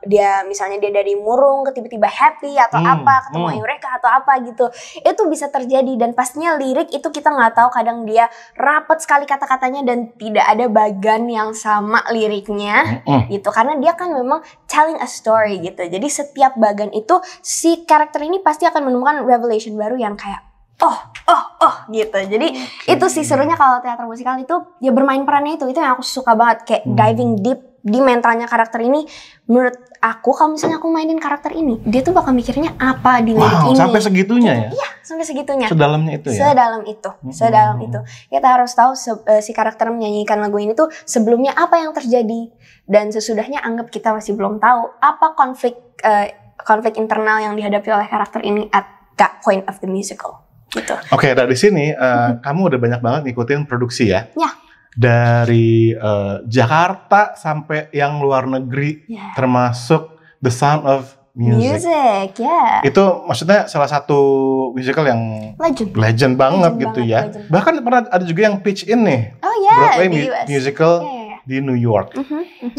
dia misalnya dia dari murung ke tiba-tiba happy atau apa, ketemu eureka atau apa gitu. Itu bisa terjadi dan pastinya lirik itu kita nggak tahu, kadang dia rapet sekali kata-katanya dan tidak ada bagan yang sama liriknya gitu, karena dia kan memang telling a story gitu. Jadi setiap bagan itu si karakter ini pasti akan menemukan revelation baru yang kayak oh gitu. Jadi itu sih serunya kalau teater musikal itu ya bermain perannya itu yang aku suka banget, kayak diving deep di mentalnya karakter ini. Menurut aku kalau misalnya aku mainin karakter ini, dia tuh bakal mikirnya apa di lirik ini. Sampai segitunya ya? Iya, sampai segitunya. Sedalamnya itu ya? Sedalam itu. Kita harus tahu si karakter menyanyikan lagu ini tuh sebelumnya apa yang terjadi, dan sesudahnya anggap kita masih belum tahu apa konflik internal yang dihadapi oleh karakter ini at that point of the musical. Gitu. Oke, dari sini kamu udah banyak banget ngikutin produksi ya? Ya. Dari Jakarta sampai yang luar negeri, termasuk The Sound of Music. Ya. Itu maksudnya salah satu musical yang legend banget gitu ya. Legend. Bahkan pernah ada juga yang pitch in nih, Broadway musical di New York.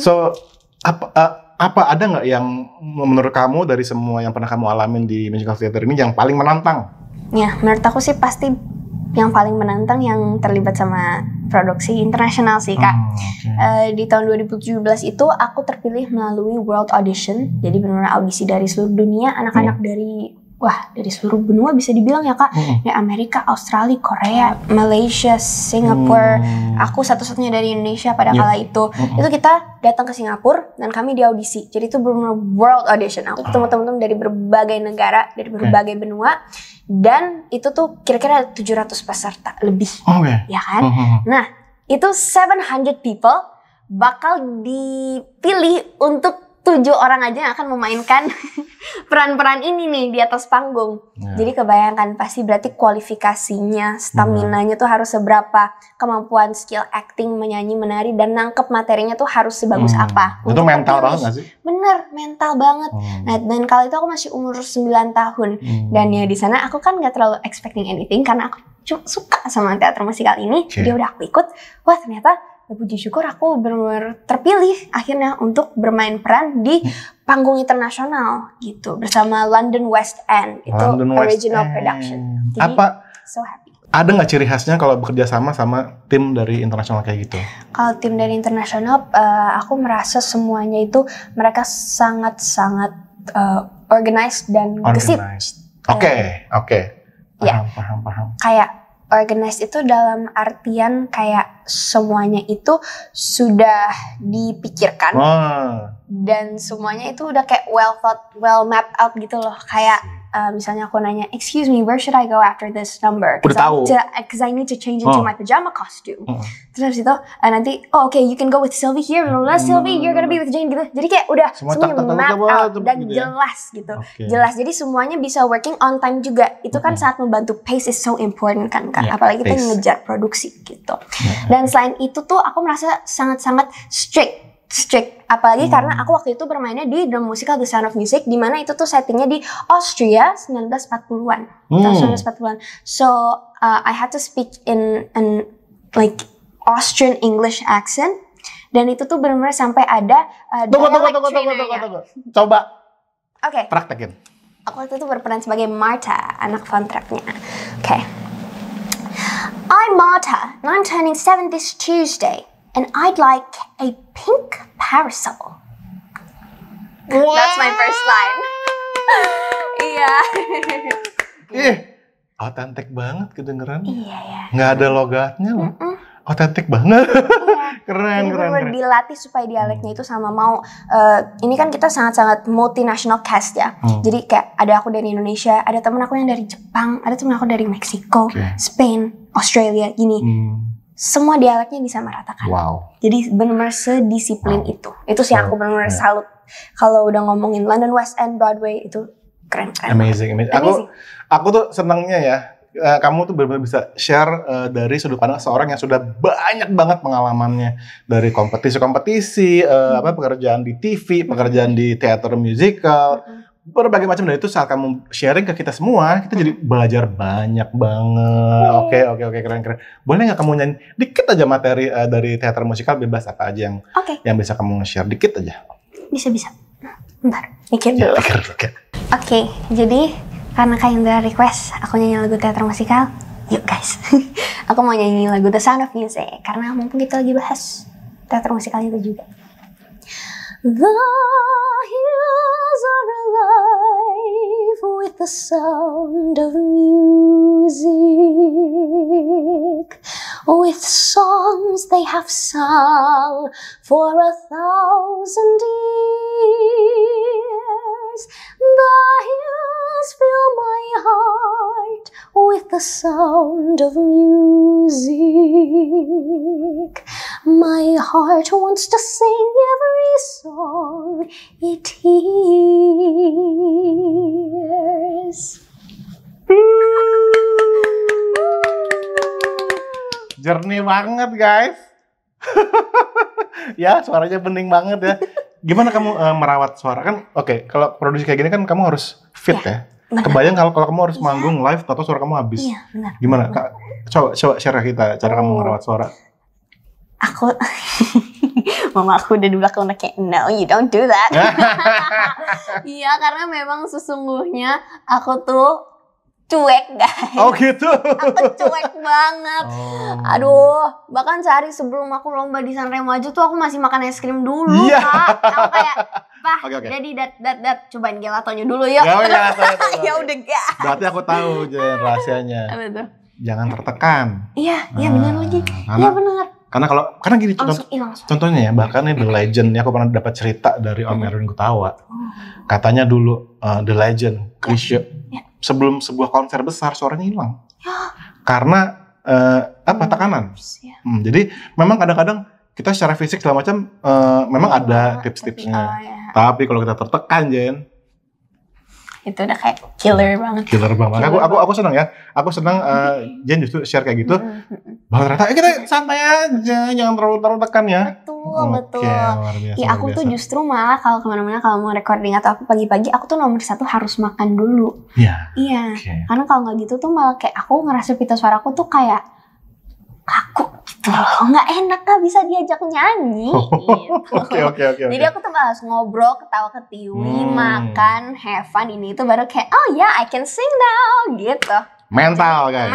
So apa ada nggak yang menurut kamu dari semua yang pernah kamu alamin di musical theater ini yang paling menantang? Ya, menurut aku sih pasti yang paling menantang yang terlibat sama produksi internasional sih, Kak. Di tahun 2017 itu aku terpilih melalui World Audition. Jadi benar-benar audisi dari seluruh dunia, anak-anak dari seluruh benua bisa dibilang ya, Kak. Dari Amerika, Australia, Korea, Malaysia, Singapura. Aku satu-satunya dari Indonesia pada kala itu. Itu kita datang ke Singapura dan kami diaudisi. Jadi itu benar-benar World Audition. Aku ketemu teman-teman dari berbagai negara, dari berbagai benua. Dan itu tuh kira-kira 700 peserta lebih. Ya kan? Nah, itu 700 people bakal dipilih untuk 7 orang aja yang akan memainkan peran-peran ini nih di atas panggung. Jadi kebayangkan pasti berarti kualifikasinya, stamina-nya tuh harus seberapa, kemampuan skill acting, menyanyi, menari, dan nangkep materinya tuh harus sebagus apa. Itu mental banget gak sih? Bener, mental banget. Nah, dan kali itu aku masih umur 9 tahun. Dan ya di sana aku kan gak terlalu expecting anything karena aku suka sama teater musikal ini. Jadi udah aku ikut, wah ternyata puji syukur aku benar-benar terpilih akhirnya untuk bermain peran di panggung internasional gitu bersama London West End. Itu original production. Jadi so happy. Ada nggak ciri khasnya kalau bekerja sama tim dari internasional kayak gitu? Kalau tim dari internasional, aku merasa semuanya itu mereka sangat-sangat organized dan gesit. Oke. Paham. Kayak organized itu dalam artian kayak semuanya itu sudah dipikirkan dan semuanya itu udah kayak well thought, well mapped out gitu loh. Kayak misalnya aku nanya, excuse me, where should I go after this number? Udah tahu. Because I need to change into my pajama costume. Terus habis itu nanti, oh okay, you can go with Sylvie here, Sylvie, you're gonna be with Jane gitu. Jadi kayak udah semuanya map out dan jelas gitu. Jelas. Jadi semuanya bisa working on time juga. Itu kan saat membantu. Pace is so important kan. Apalagi kita ngejar produksi gitu. Dan selain itu tuh aku merasa sangat-sangat strict, apalagi karena aku waktu itu bermainnya di The Musical The Sound of Music, di mana itu tuh settingnya di Austria 1940-an, tahun 1940-an. So I had to speak in like Austrian English accent, dan itu tuh benar-benar sampai ada tunggu. Coba. Oke. Praktekin. Aku waktu itu berperan sebagai Marta, anak Von Trappnya. Oke. I'm Marta, and I'm turning 7 this Tuesday. And I'd like a pink parasol. That's my first line. Iya. Otentik banget kedengeran. Iya ya. Nggak ada logatnya loh. Otentik banget. Keren. Dilatih supaya dialeknya itu sama mau. Ini kan kita sangat-sangat multinational cast ya. Jadi kayak ada aku dari Indonesia, ada temen aku yang dari Jepang, ada temen aku dari Meksiko, Spain, Australia, gini. Semua dialeknya bisa meratakan. Wow. Jadi benar-benar sedisiplin itu. Itu sih aku benar-benar salut. Kalau udah ngomongin London West End, Broadway, itu keren. Amazing. Aku tuh senangnya ya. Kamu tuh benar-benar bisa share dari sudut pandang seorang yang sudah banyak banget pengalamannya, dari kompetisi, pekerjaan di TV, pekerjaan di teater musical, berbagai macam. Dan itu saat kamu sharing ke kita semua, kita jadi belajar banyak banget. Oke, keren. Boleh nggak kamu nyanyi dikit aja materi dari teater musikal, bebas apa aja yang bisa kamu nge-share dikit aja? Bisa. Bentar, mikir dulu. Oke, jadi karena kalian udah request aku nyanyi lagu teater musikal, yuk guys. Aku mau nyanyi lagu The Sound of Music karena mumpung kita lagi bahas teater musikal itu juga. The hills are alive with the sound of music, with songs they have sung for 1,000 years. The hills fill my heart with the sound of music. My heart wants to sing every song it hears. Jernih banget guys. Ya, suaranya bening banget ya. Gimana kamu merawat suara kan? Oke, kalau produksi kayak gini kan kamu harus fit ya. Kebayang kalau kamu harus manggung live, atau suara kamu habis. Iya, benar. Gimana? Coba share kita cara kamu merawat suara. Mama aku udah di belakang udah kayak, no, you don't do that. Iya, karena memang sesungguhnya aku tuh cuek guys. Oh gitu. Aku cuek banget. Aduh, bahkan sehari sebelum aku lomba di Sanremo aja tuh aku masih makan es krim dulu, Kak. Aku kayak, Pak, Daddy, dat, cobain gelatonya dulu yuk. Ya udah gak. Berarti aku tahu Jen rahasianya. Apa tuh? Jangan tertekan. Iya benar lagi. Iya benar. Karena gini Langsung. contohnya ya, bahkan nih The Legend, aku pernah dapat cerita dari Om Erwin Gutawa. Katanya dulu The Legend, Chrisye, sebelum sebuah konser besar suaranya hilang. Karena tekanan. Jadi memang kadang-kadang kita secara fisik segala macam memang ada tips-tipsnya. Tapi kalau kita tertekan, Jen, itu udah kayak killer banget. Aku senang ya. Aku senang Jen justru share kayak gitu. Bahwa ternyata kita santai aja, jangan terlalu tekan ya. Betul. Ya aku tuh justru malah kalau kemana-mana, kalau mau recording atau apa pagi-pagi, aku tuh nomor 1 harus makan dulu. Iya. Karena kalau nggak gitu tuh malah kayak aku ngerasa pita suaraku tuh kayak kaku gitu loh, nggak enak, nggak bisa diajak nyanyi gitu. Oke. Jadi aku tuh harus ngobrol, ketawa ketiwi, makan, have fun, ini itu baru kayak oh yeah, I can sing now gitu. Mental guys.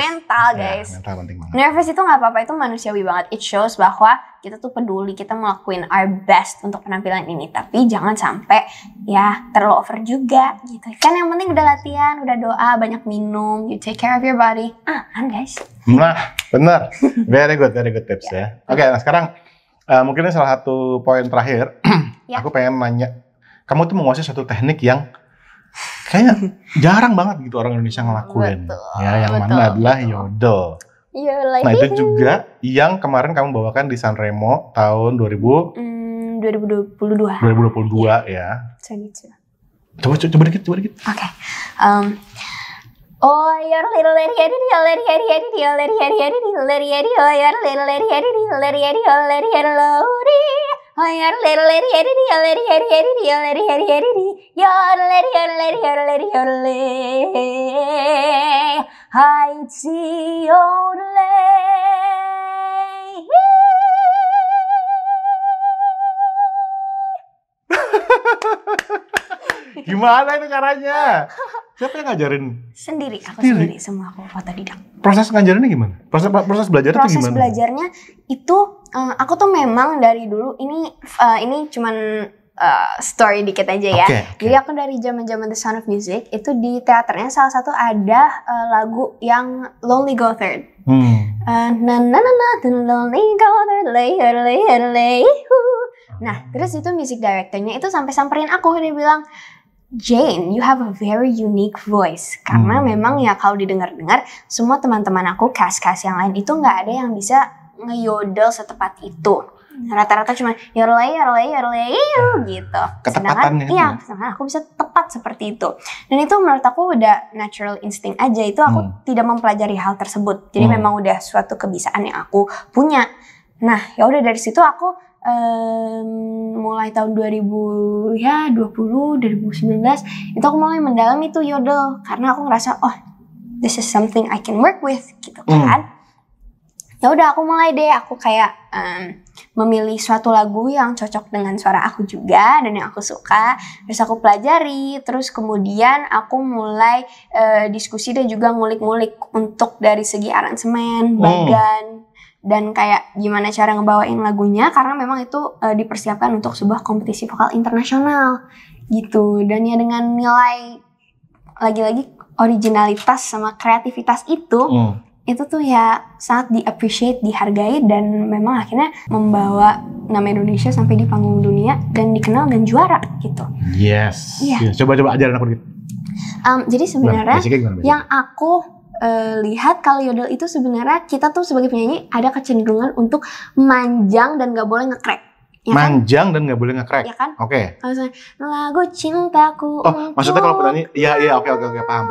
Mental penting banget. Nervous itu nggak apa-apa, itu manusiawi banget. It shows bahwa kita tuh peduli, kita ngelakuin our best untuk penampilan ini. Tapi jangan sampai ya terlalu over juga gitu. Kan yang penting udah latihan, udah doa, banyak minum, you take care of your body. Guys. Nah, benar. Very good tips ya. Oke, nah sekarang mungkin ini salah satu poin terakhir. Aku pengen nanya, kamu tuh menguasai satu teknik yang Kayaknya jarang banget gitu orang Indonesia ngelakuin. Betul, Ya, yang betul, mana adalah betul. yodel. Yodel. Nah, itu juga yang kemarin kamu bawakan di Sanremo tahun 2022. 2022 ya. Gitu. Coba dikit. Oke. Oh, your little lady, oh, your little Gimana itu caranya? Siapa yang ngajarin? Sendiri, aku sendiri, semua aku otodidak. Proses ngajarinnya gimana? Proses belajarnya itu gimana? Proses belajarnya itu aku tuh memang dari dulu ini cuman story dikit aja ya. Okay. Jadi aku dari zaman The Sound of Music itu di teaternya salah satu ada lagu yang Lonely Go Third. Na na na na the lonely go third lay. Nah, terus itu music directornya itu sampai samperin aku, dia bilang, Jane, you have a very unique voice. Karena memang ya kalau didengar-dengar, semua teman-teman aku, cast-cast yang lain itu nggak ada yang bisa ngeyodel setepat itu. Rata-rata cuma yorlay gitu. Ketepatannya. Sedangkan aku bisa tepat seperti itu. Dan itu menurut aku udah natural instinct aja. Itu aku tidak mempelajari hal tersebut. Jadi memang udah suatu kebiasaan yang aku punya. Nah, ya udah dari situ aku mulai tahun 2019 itu aku mulai mendalami itu yodel karena aku ngerasa this is something I can work with gitu kan. Ya udah aku mulai deh, aku kayak memilih suatu lagu yang cocok dengan suara aku juga dan yang aku suka, terus aku pelajari, terus kemudian aku mulai diskusi dan juga ngulik-ngulik untuk dari segi aransemen, bagan, dan kayak gimana cara ngebawain lagunya karena memang itu dipersiapkan untuk sebuah kompetisi vokal internasional gitu. Dan ya dengan nilai lagi-lagi originalitas sama kreativitas itu tuh ya sangat di-appreciate, dihargai, dan memang akhirnya membawa nama Indonesia sampai di panggung dunia dan dikenal dan juara gitu. Yes. Yeah. Coba ajarin aku dikit. Jadi sebenarnya yang aku lihat kalau yodel itu sebenarnya kita tuh sebagai penyanyi ada kecenderungan untuk manjang dan gak boleh nge-crack. Ya manjang kan? Dan gak boleh nge-crack. Ya kan? Oke. Kalau misalnya lagu cintaku. Maksudnya kalau penyanyi, oke, paham.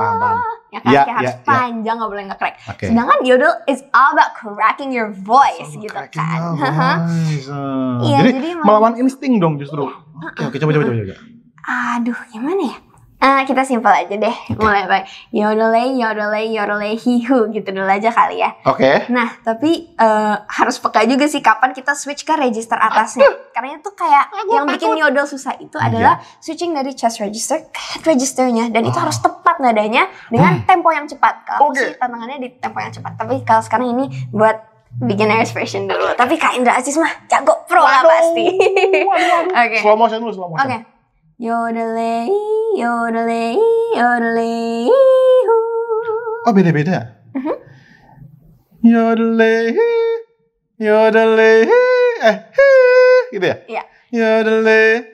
Ya kan, harus panjang, gak boleh nge-crack. Okay. Sedangkan yodel is all about cracking your voice gitu kan. Iya, jadi melawan insting dong justru. Oke, coba. Aduh, gimana ya? Kita simpel aja deh. Mulai baik. Yodelay, hihu gitu dulu aja kali ya. Oke. Nah, tapi harus peka juga sih kapan kita switch ke register atasnya. Karena itu kayak yang bikin yodel susah itu adalah switching dari chest register ke head registernya. Dan itu harus tepat nadanya dengan tempo yang cepat. Kalau aku sih tantangannya di tempo yang cepat. Tapi kalau sekarang ini buat beginners version dulu. Tapi Kak Indra Aziz mah jago pro lah pasti. Oke. Slow motion dulu. Oke. Yodelay. Oh, beda-beda. Yodelay. Gitu ya? Iya. Yodelay.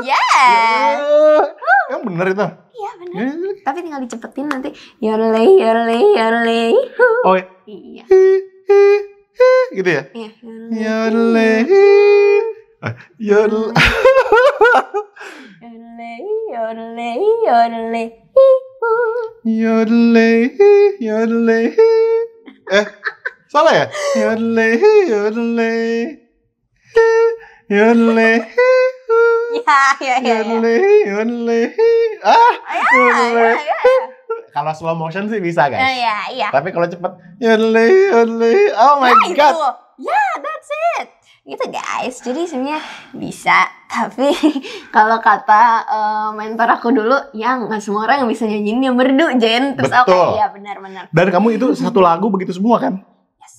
Yes. Yang bener itu? Iya bener. Tapi tinggal dicepetin nanti. Yodelay. Oh iya. Gitu ya? Iya. Yodelay. Yodelay. Salah ya? Yodelay. Yodelay. Kalau slow motion sih bisa guys. Iya. Tapi kalau cepet yodelay. Oh my god. That's it. Gitu guys. Jadi sebenarnya bisa. Tapi kalau kata mentor aku dulu, ya nggak semua orang yang bisa nyanyiinnya merdu, Jen. Terus iya benar. Dan kamu itu satu lagu begitu semua kan? Yes.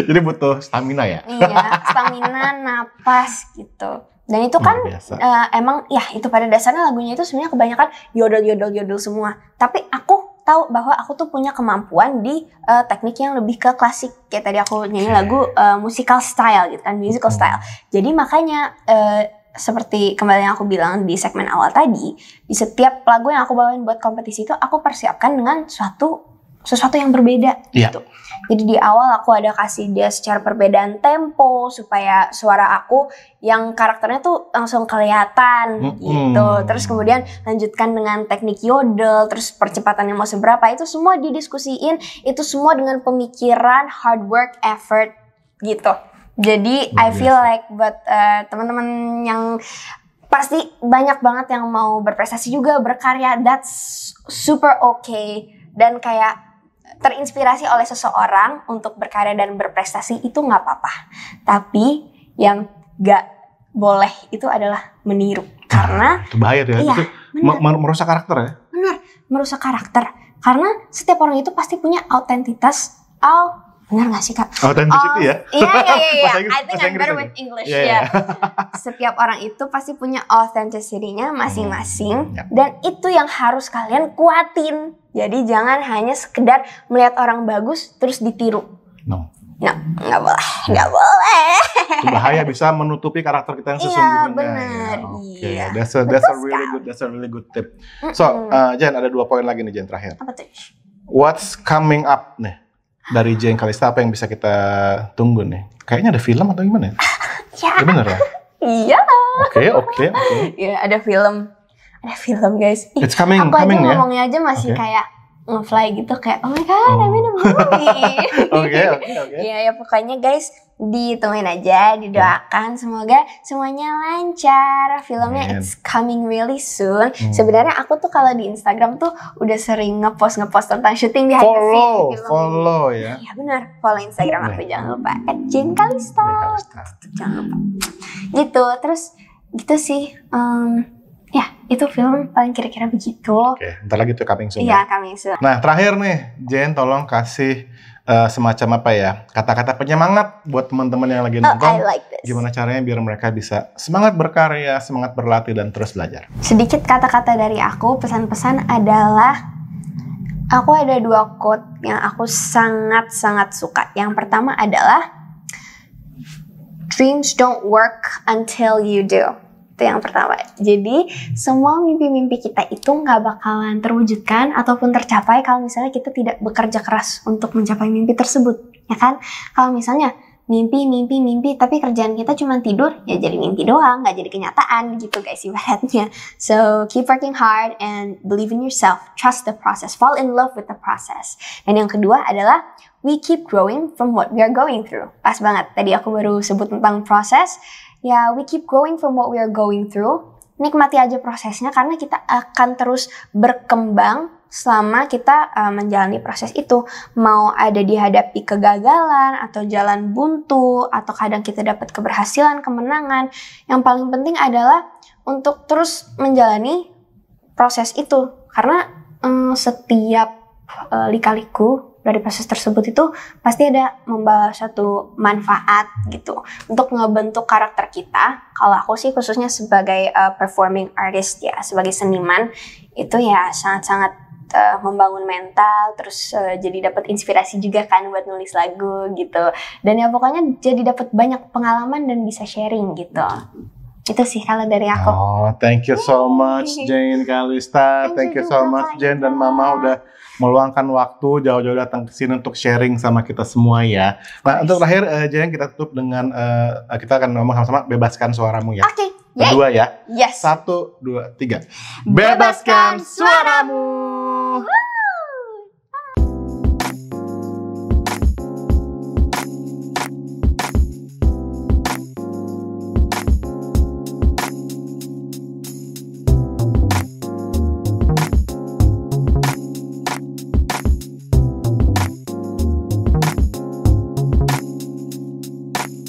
Jadi butuh stamina ya? Iya, stamina, napas gitu. Dan itu kan emang ya itu pada dasarnya lagunya itu sebenarnya kebanyakan yodel semua. Tapi aku tahu bahwa aku tuh punya kemampuan di teknik yang lebih ke klasik. Kayak tadi aku nyanyi lagu musical style gitu kan, musical style. Jadi makanya seperti kembali yang aku bilang di segmen awal tadi, di setiap lagu yang aku bawain buat kompetisi itu aku persiapkan dengan sesuatu yang berbeda gitu. Jadi di awal aku ada kasih dia secara perbedaan tempo supaya suara aku yang karakternya tuh langsung kelihatan gitu. Terus kemudian lanjutkan dengan teknik yodel, terus percepatannya mau seberapa, itu semua didiskusiin, itu semua dengan pemikiran, hard work, effort gitu. Jadi I feel like buat teman-teman yang pasti banyak banget yang mau berprestasi juga, berkarya, that's super okay. Dan kayak terinspirasi oleh seseorang untuk berkarya dan berprestasi itu nggak apa-apa. Tapi yang nggak boleh itu adalah meniru. Karena itu bahaya tuh ya. Iya, merusak karakter ya. Benar, merusak karakter. Karena setiap orang itu pasti punya autentitas. Benar gak sih Kak? Authenticity ya? Iya. I think I'm better with English. Yeah. Setiap orang itu pasti punya authenticity-nya masing-masing. Dan itu yang harus kalian kuatin. Jadi jangan hanya sekedar melihat orang bagus terus ditiru. No, nggak boleh. Itu bahaya, bisa menutupi karakter kita yang sesungguhnya. Iya, benar. Iya. That's a really good tip. So, Jen, ada 2 poin lagi nih Jen terakhir. Apa tuh? What's coming up nih? Dari Jen Kalista, apa yang bisa kita tunggu nih? Kayaknya ada film atau gimana ya? Ya. Bener ya? Iya. Oke. Iya, ada film. Ada film guys. It's coming aku aja ya? ngomongnya aja masih kayak nge-fly gitu. Kayak oh my god, I'm in a movie. Oke. Iya, ya pokoknya guys, ditungguin aja, didoakan. Semoga semuanya lancar. Filmnya it's coming really soon. Sebenarnya aku tuh kalau di Instagram tuh udah sering ngepost tentang syuting behind the scene film. Follow ya. Iya benar, follow Instagram aku jangan lupa @jenkalista. Jangan lupa. Gitu, terus gitu sih. Ya, itu film paling kira-kira begitu. Oke, ntar lagi tuh coming soon. Iya, coming soon. Nah, terakhir nih, Jen tolong kasih semacam apa ya, kata-kata penyemangat buat teman-teman yang lagi nonton. I like this. Gimana caranya biar mereka bisa semangat berkarya, semangat berlatih, dan terus belajar. Sedikit kata-kata dari aku, pesan-pesan adalah, aku ada 2 quote yang aku sangat-sangat suka. Yang pertama adalah, dreams don't work until you do. Itu yang pertama. Jadi semua mimpi-mimpi kita itu nggak bakalan terwujudkan ataupun tercapai kalau misalnya kita tidak bekerja keras untuk mencapai mimpi tersebut, ya kan? Kalau misalnya mimpi tapi kerjaan kita cuma tidur, ya jadi mimpi doang, nggak jadi kenyataan gitu guys ibaratnya. So keep working hard and believe in yourself, trust the process, fall in love with the process. Dan yang kedua adalah we keep growing from what we are going through. Pas banget, tadi aku baru sebut tentang proses. Ya, we keep growing from what we are going through. Nikmati aja prosesnya karena kita akan terus berkembang selama kita menjalani proses itu. Mau ada dihadapi kegagalan atau jalan buntu atau kadang kita dapat keberhasilan, kemenangan. Yang paling penting adalah untuk terus menjalani proses itu. Karena setiap lika-liku dari proses tersebut itu pasti ada membawa suatu manfaat gitu untuk ngebentuk karakter kita. Kalau aku sih khususnya sebagai performing artist ya, sebagai seniman itu ya sangat-sangat membangun mental, terus jadi dapat inspirasi juga kan buat nulis lagu gitu. Dan ya pokoknya jadi dapat banyak pengalaman dan bisa sharing gitu. Itu sih kalau dari aku. Oh, thank you so much Jen Kalista. Thank you so much Jen dan Mama udah meluangkan waktu jauh-jauh datang ke sini untuk sharing sama kita semua ya. Nah, untuk terakhir Jen kita tutup dengan kita akan ngomong sama-sama bebaskan suaramu ya. Oke. Berdua ya. Yes. 1, 2, 3. Bebaskan suaramu.